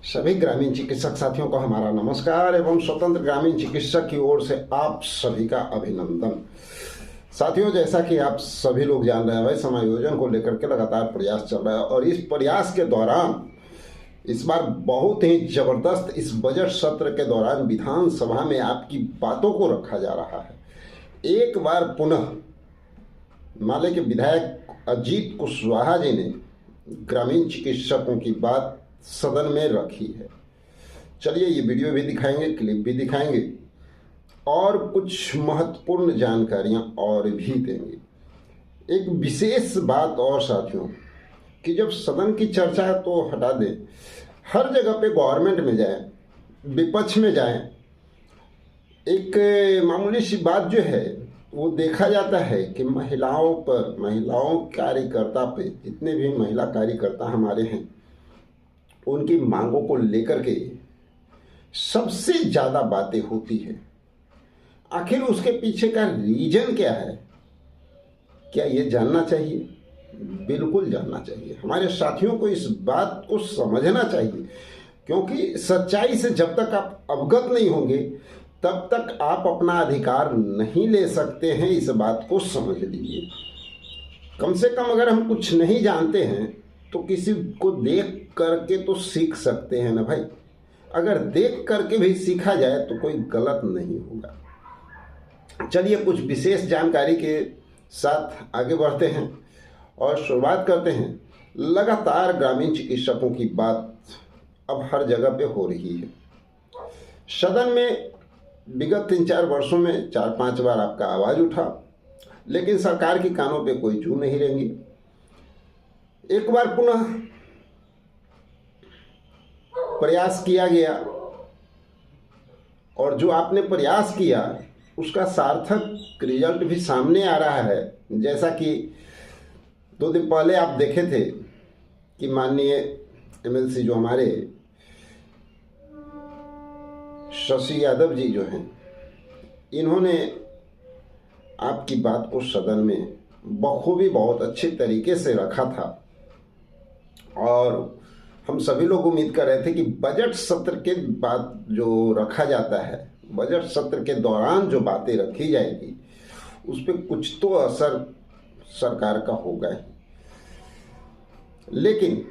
सभी ग्रामीण चिकित्सक साथियों को हमारा नमस्कार एवं स्वतंत्र ग्रामीण चिकित्सक की ओर से आप सभी का अभिनंदन। साथियों, जैसा कि आप सभी लोग जान रहे हैं, भाई समायोजन को लेकर के लगातार प्रयास चल रहा है और इस प्रयास के दौरान इस बार बहुत ही जबरदस्त इस बजट सत्र के दौरान विधानसभा में आपकी बातों को रखा जा रहा है। एक बार पुनः माले के विधायक अजीत कुशवाहा जी ने ग्रामीण चिकित्सकों की बात सदन में रखी है। चलिए ये वीडियो भी दिखाएंगे, क्लिप भी दिखाएंगे और कुछ महत्वपूर्ण जानकारियां और भी देंगे। एक विशेष बात और साथियों कि जब सदन की चर्चा है तो हटा दें, हर जगह पे गवर्नमेंट में जाए, विपक्ष में जाए, एक मामूली सी बात जो है वो देखा जाता है कि महिलाओं पर, महिलाओं कार्यकर्ता पे, जितने भी महिला कार्यकर्ता हमारे हैं उनकी मांगों को लेकर के सबसे ज़्यादा बातें होती है। आखिर उसके पीछे का रीजन क्या है, क्या ये जानना चाहिए? बिल्कुल जानना चाहिए। हमारे साथियों को इस बात को समझना चाहिए, क्योंकि सच्चाई से जब तक आप अवगत नहीं होंगे तब तक आप अपना अधिकार नहीं ले सकते हैं। इस बात को समझ लीजिए। कम से कम अगर हम कुछ नहीं जानते हैं तो किसी को देख करके तो सीख सकते हैं ना भाई। अगर देख करके भी सीखा जाए तो कोई गलत नहीं होगा। चलिए कुछ विशेष जानकारी के साथ आगे बढ़ते हैं और शुरुआत करते हैं। लगातार ग्रामीण चिकित्सकों की बात अब हर जगह पे हो रही है। सदन में विगत 3-4 वर्षों में 4-5 बार आपका आवाज़ उठा, लेकिन सरकार की कानों पे कोई जू नहीं रेंगी। एक बार पुनः प्रयास किया गया और जो आपने प्रयास किया उसका सार्थक रिजल्ट भी सामने आ रहा है। जैसा कि 2 दिन पहले आप देखे थे कि माननीय एमएलसी जो हमारे शशि यादव जी जो हैं, इन्होंने आपकी बात को सदन में बखूबी बहुत अच्छे तरीके से रखा था और हम सभी लोग उम्मीद कर रहे थे कि बजट सत्र के बाद जो रखा जाता है, बजट सत्र के दौरान जो बातें रखी जाएगी उस पर कुछ तो असर सरकार का होगा ही। लेकिन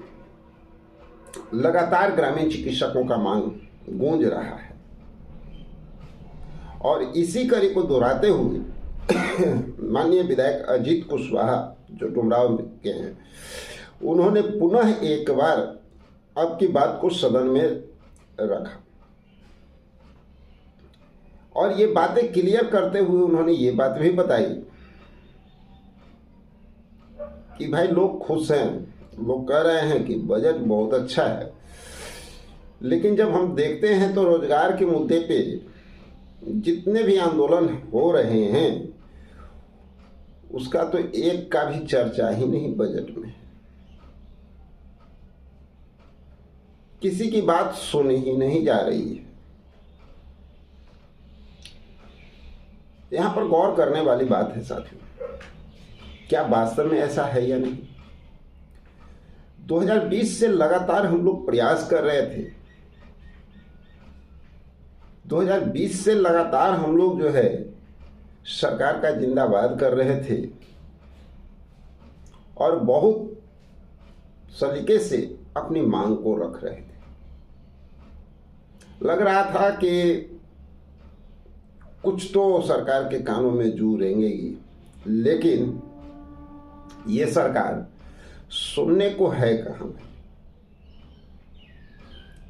लगातार ग्रामीण चिकित्सकों का मांग गूंज रहा है और इसी कड़ी को दोहराते हुए माननीय विधायक अजीत कुशवाहा जो डुमराव के हैं, उन्होंने पुनः एक बार अब की बात को सदन में रखा और ये बातें क्लियर करते हुए उन्होंने ये बात भी बताई कि भाई लोग खुश हैं, लोग कह रहे हैं कि बजट बहुत अच्छा है, लेकिन जब हम देखते हैं तो रोजगार के मुद्दे पे जितने भी आंदोलन हो रहे हैं उसका तो एक का भी चर्चा ही नहीं बजट में। किसी की बात सुनी ही नहीं जा रही है। यहां पर गौर करने वाली बात है साथियों, क्या वास्तव में ऐसा है या नहीं? 2020 से लगातार हम लोग प्रयास कर रहे थे। 2020 से लगातार हम लोग जो है सरकार का जिंदाबाद कर रहे थे और बहुत सलीके से अपनी मांग को रख रहे थे। लग रहा था कि कुछ तो सरकार के कानों में जू रेंगेगी, लेकिन ये सरकार सुनने को है कहाँ।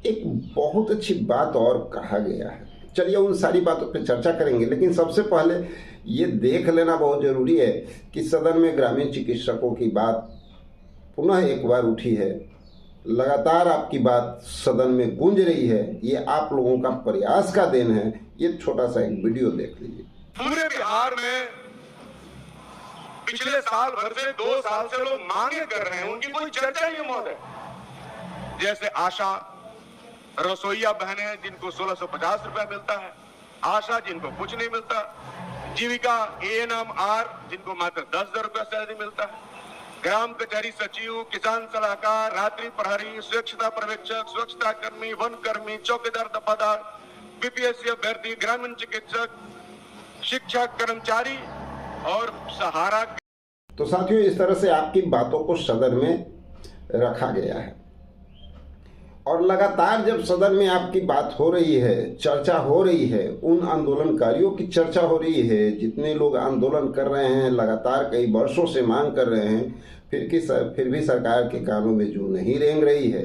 एक बहुत अच्छी बात और कहा गया है, चलिए उन सारी बातों पे चर्चा करेंगे, लेकिन सबसे पहले ये देख लेना बहुत जरूरी है कि सदन में ग्रामीण चिकित्सकों की बात पुनः एक बार उठी है। लगातार आपकी बात सदन में गूंज रही है। ये आप लोगों का प्रयास का देन है। ये छोटा सा एक वीडियो देख लीजिए। पूरे बिहार में पिछले साल भर से 2 साल से लोग मांगे कर रहे हैं, उनकी कोई चर्चा नहीं महोदय। जैसे आशा रसोईया बहनें हैं जिनको 1650 रुपया मिलता है, आशा जिनको कुछ नहीं मिलता, जीविका ANMR जिनको मात्र 10,000 रुपया सैलरी मिलता है, ग्राम कचहरी सचिव, किसान सलाहकार, रात्रि प्रहरी, स्वच्छता पर्यवेक्षक, स्वच्छता कर्मी, वन कर्मी, चौकीदार दफादार, बीपीएससी अभ्यर्थी, ग्रामीण चिकित्सक, शिक्षक कर्मचारी और सहारा। तो साथियों, इस तरह से आपकी बातों को सदन में रखा गया है और लगातार जब सदन में आपकी बात हो रही है, चर्चा हो रही है, उन आंदोलनकारियों की चर्चा हो रही है, जितने लोग आंदोलन कर रहे हैं, लगातार कई वर्षों से मांग कर रहे हैं, फिर भी सरकार के कानों में जू नहीं रेंग रही है।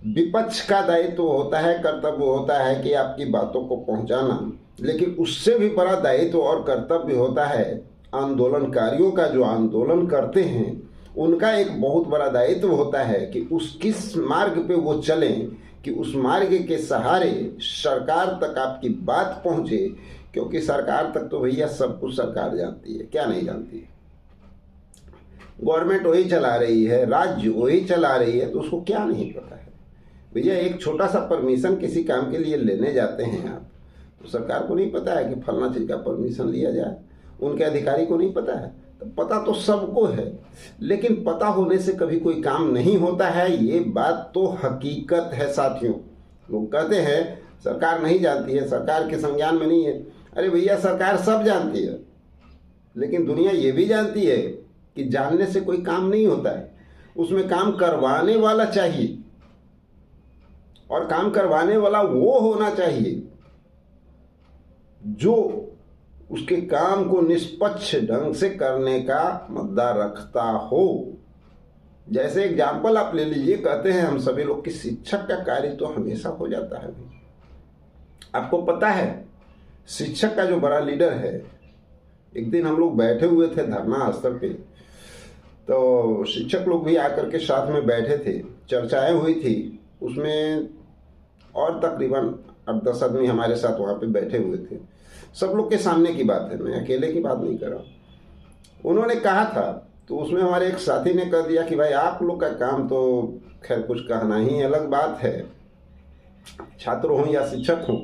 विपक्ष का दायित्व होता है, कर्तव्य होता है कि आपकी बातों को पहुंचाना, लेकिन उससे भी बड़ा दायित्व और कर्तव्य होता है आंदोलनकारियों का, जो आंदोलन करते हैं उनका एक बहुत बड़ा दायित्व होता है कि उस किस मार्ग पे वो चलें कि उस मार्ग के सहारे सरकार तक आपकी बात पहुंचे, क्योंकि सरकार तक तो भैया सब कुछ सरकार जानती है, क्या नहीं जानती है। गवर्नमेंट वही चला रही है, राज्य वही चला रही है, तो उसको क्या नहीं पता है भैया। एक छोटा सा परमिशन किसी काम के लिए लेने जाते हैं आप, तो सरकार को नहीं पता है कि फलना चीज़ का परमिशन लिया जाए, उनके अधिकारी को नहीं पता है। तो पता तो सबको है, लेकिन पता होने से कभी कोई काम नहीं होता है, ये बात तो हकीकत है साथियों। लोग कहते हैं सरकार नहीं जानती है, सरकार के संज्ञान में नहीं है। अरे भैया, सरकार सब जानती है, लेकिन दुनिया ये भी जानती है कि जानने से कोई काम नहीं होता है, उसमें काम करवाने वाला चाहिए, और काम करवाने वाला वो होना चाहिए जो उसके काम को निष्पक्ष ढंग से करने का मुद्दा रखता हो। जैसे एग्जाम्पल आप ले लीजिए, कहते हैं हम सभी लोग कि शिक्षक का कार्य तो हमेशा हो जाता है। आपको पता है शिक्षक का जो बड़ा लीडर है, एक दिन हम लोग बैठे हुए थे धरना स्थल पे, तो शिक्षक लोग भी आकर के साथ में बैठे थे, चर्चाएं हुई थी उसमें, और तकरीबन 8-10 आदमी हमारे साथ वहाँ पे बैठे हुए थे। सब लोग के सामने की बात है, मैं अकेले की बात नहीं कर रहा। उन्होंने कहा था, तो उसमें हमारे एक साथी ने कह दिया कि भाई आप लोग का काम तो खैर कुछ कहना ही अलग बात है, छात्र हो या शिक्षक हो,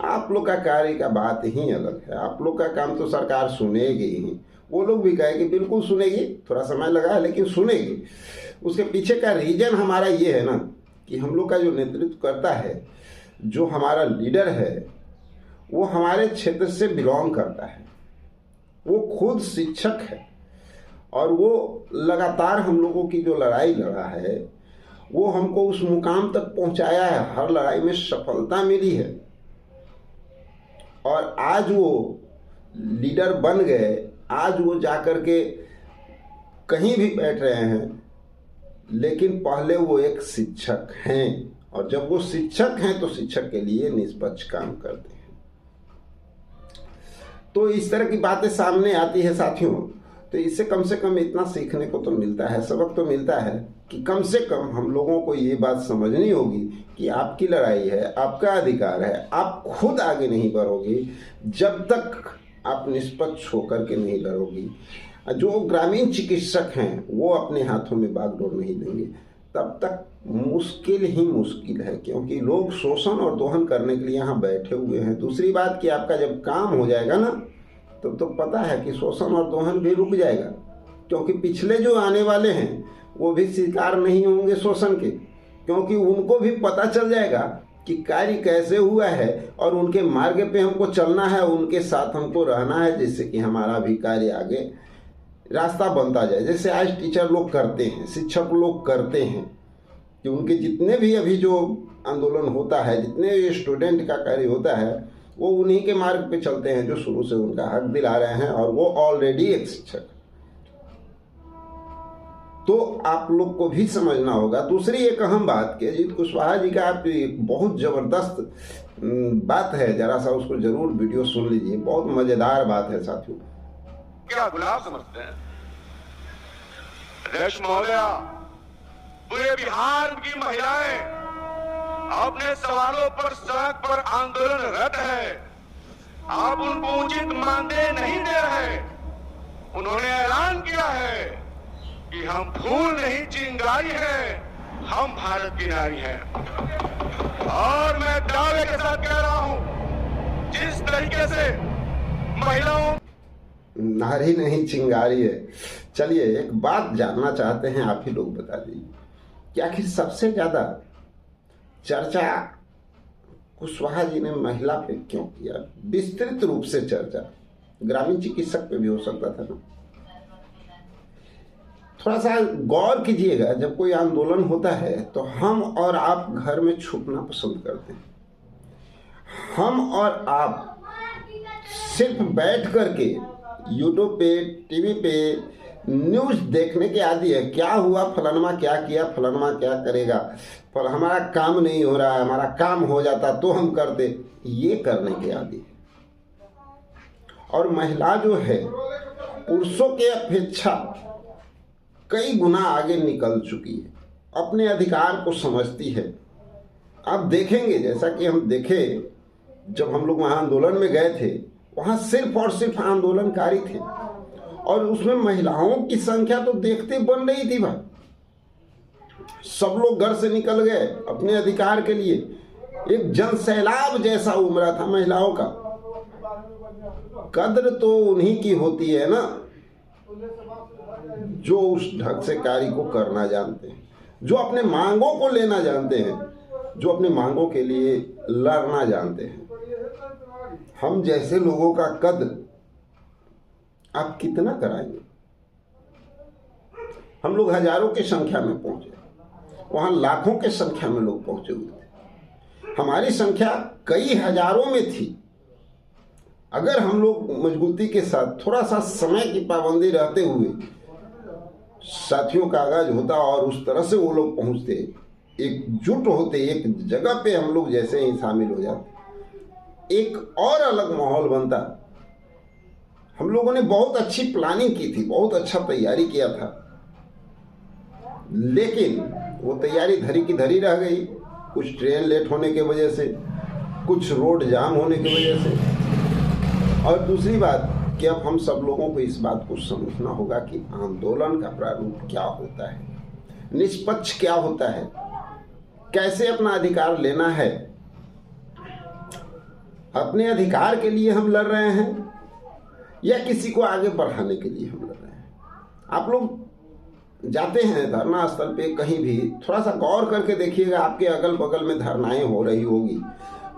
आप लोग का कार्य का बात ही अलग है, आप लोग का काम तो सरकार सुनेगी ही। वो लोग भी कहे कि बिल्कुल सुनेगी, थोड़ा समय लगा है लेकिन सुनेगी। उसके पीछे का रीजन हमारा ये है ना कि हम लोग का जो नेतृत्व करता है, जो हमारा लीडर है, वो हमारे क्षेत्र से बिलोंग करता है, वो खुद शिक्षक है, और वो लगातार हम लोगों की जो लड़ाई लड़ा है वो हमको उस मुकाम तक पहुंचाया है, हर लड़ाई में सफलता मिली है, और आज वो लीडर बन गए, आज वो जाकर के कहीं भी बैठ रहे हैं, लेकिन पहले वो एक शिक्षक हैं, और जब वो शिक्षक हैं तो शिक्षक के लिए निष्पक्ष काम करते हैं। तो इस तरह की बातें सामने आती है साथियों, तो इससे कम से कम इतना सीखने को तो मिलता है, सबक तो मिलता है कि कम से कम हम लोगों को ये बात समझनी होगी कि आपकी लड़ाई है, आपका अधिकार है, आप खुद आगे नहीं बढ़ोगे जब तक आप निष्पक्ष होकर के नहीं लड़ोगी। जो ग्रामीण चिकित्सक हैं वो अपने हाथों में बागडोर नहीं लेंगे, तब तक मुश्किल ही मुश्किल है, क्योंकि लोग शोषण और दोहन करने के लिए यहाँ बैठे हुए हैं। दूसरी बात कि आपका जब काम हो जाएगा ना, तब तो पता है कि शोषण और दोहन भी रुक जाएगा, क्योंकि पिछले जो आने वाले हैं वो भी शिकार नहीं होंगे शोषण के, क्योंकि उनको भी पता चल जाएगा कि कार्य कैसे हुआ है और उनके मार्ग पे हमको चलना है, उनके साथ हमको रहना है, जिससे कि हमारा भी कार्य आगे रास्ता बनता जाए। जैसे आज टीचर लोग करते हैं, शिक्षक लोग करते हैं, कि उनके जितने भी अभी जो आंदोलन होता है, जितने भी स्टूडेंट का कार्य होता है, वो उन्हीं के मार्ग पे चलते हैं जो शुरू से उनका हक दिला रहे हैं, और वो ऑलरेडी एक शिक्षक। तो आप लोग को भी समझना होगा। दूसरी एक अहम बात कि अजीत कुशवाहा जी का आप बहुत ज़बरदस्त बात है, जरा सा उसको जरूर वीडियो सुन लीजिए, बहुत मज़ेदार बात है साथियों। क्या गुलाब समझते हैं अध्यक्ष महोदया? पूरे बिहार की महिलाएं अपने सवालों पर सड़क पर आंदोलनरत है, आप उनको उचित मानदेय नहीं दे रहे। उन्होंने ऐलान किया है कि हम फूल नहीं चिंगारी है, हम भारत की नारी हैं। और मैं दावे के साथ कह रहा हूं, जिस तरीके से महिलाओं नारी नहीं चिंगारी है। चलिए एक बात जानना चाहते हैं, आप ही लोग बता दीजिए कि आखिर सबसे ज़्यादा चर्चा कुशवाहा जी ने महिला पे क्यों किया? विस्तृत रूप से चर्चा ग्रामीण चिकित्सक पे भी हो सकता था ना। थोड़ा सा गौर कीजिएगा, जब कोई आंदोलन होता है तो हम और आप घर में छुपना पसंद करते हैं। हम और आप सिर्फ बैठ करके यूट्यूब पे, टीवी पे न्यूज़ देखने के आदी है। क्या हुआ, फलानमा क्या किया, फलानमा क्या करेगा, पर हमारा काम नहीं हो रहा है, हमारा काम हो जाता तो हम करते, ये करने के आदी है। और महिला जो है पुरुषों के अपेक्षा कई गुना आगे निकल चुकी है, अपने अधिकार को समझती है। आप देखेंगे, जैसा कि हम देखे जब हम लोग वहाँ आंदोलन में गए थे, वहाँ सिर्फ और सिर्फ आंदोलनकारी थे और उसमें महिलाओं की संख्या तो देखते बन रही थी भाई। सब लोग घर से निकल गए अपने अधिकार के लिए, एक जन सैलाब जैसा उमड़ा था महिलाओं का। कद्र तो उन्हीं की होती है ना जो उस ढंग से कार्य को करना जानते हैं, जो अपने मांगों को लेना जानते हैं, जो अपने मांगों के लिए लड़ना जानते हैं। हम जैसे लोगों का कद्र आप कितना कराएंगे? हम लोग हजारों की संख्या में पहुंचे, वहां लाखों की संख्या में लोग पहुंचे हुए थे। हमारी संख्या कई हजारों में थी। अगर हम लोग मजबूती के साथ थोड़ा सा समय की पाबंदी रहते हुए साथियों का आगाज होता और उस तरह से वो लोग पहुंचते, एकजुट होते, एक जगह पे हम लोग जैसे ही शामिल हो जाते, एक और अलग माहौल बनता। हम लोगों ने बहुत अच्छी प्लानिंग की थी, बहुत अच्छा तैयारी किया था, लेकिन वो तैयारी धरी की धरी रह गई। कुछ ट्रेन लेट होने की वजह से, कुछ रोड जाम होने की वजह से, और दूसरी बात कि अब हम सब लोगों को इस बात को समझना होगा कि आंदोलन का प्रारूप क्या होता है, निष्पक्ष क्या होता है, कैसे अपना अधिकार लेना है। अपने अधिकार के लिए हम लड़ रहे हैं या किसी को आगे बढ़ाने के लिए हम लड़ रहे हैं? आप लोग जाते हैं धरना स्थल पे कहीं भी, थोड़ा सा गौर करके देखिएगा, आपके अगल बगल में धरनाएं हो रही होगी,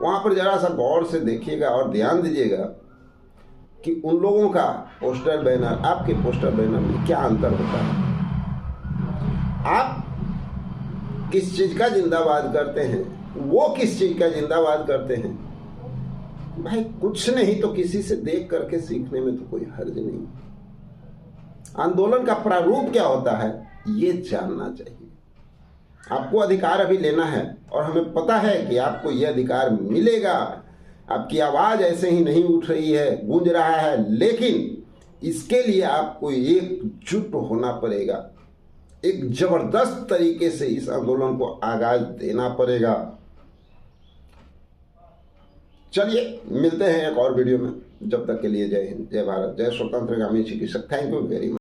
वहाँ पर जरा सा गौर से देखिएगा और ध्यान दीजिएगा कि उन लोगों का पोस्टर बैनर, आपके पोस्टर बैनर में क्या अंतर होता है। आप किस चीज़ का जिंदाबाद करते हैं, वो किस चीज़ का जिंदाबाद करते हैं। भाई कुछ नहीं तो किसी से देख करके सीखने में तो कोई हर्ज नहीं। आंदोलन का प्रारूप क्या होता है ये जानना चाहिए। आपको अधिकार अभी लेना है और हमें पता है कि आपको यह अधिकार मिलेगा। आपकी आवाज़ ऐसे ही नहीं उठ रही है, गूंज रहा है, लेकिन इसके लिए आपको एकजुट होना पड़ेगा, एक जबरदस्त तरीके से इस आंदोलन को आगाज देना पड़ेगा। चलिए मिलते हैं एक और वीडियो में, जब तक के लिए जय हिंद, जय भारत, जय स्वतंत्रगामी चिकित्सक। Thank you very much.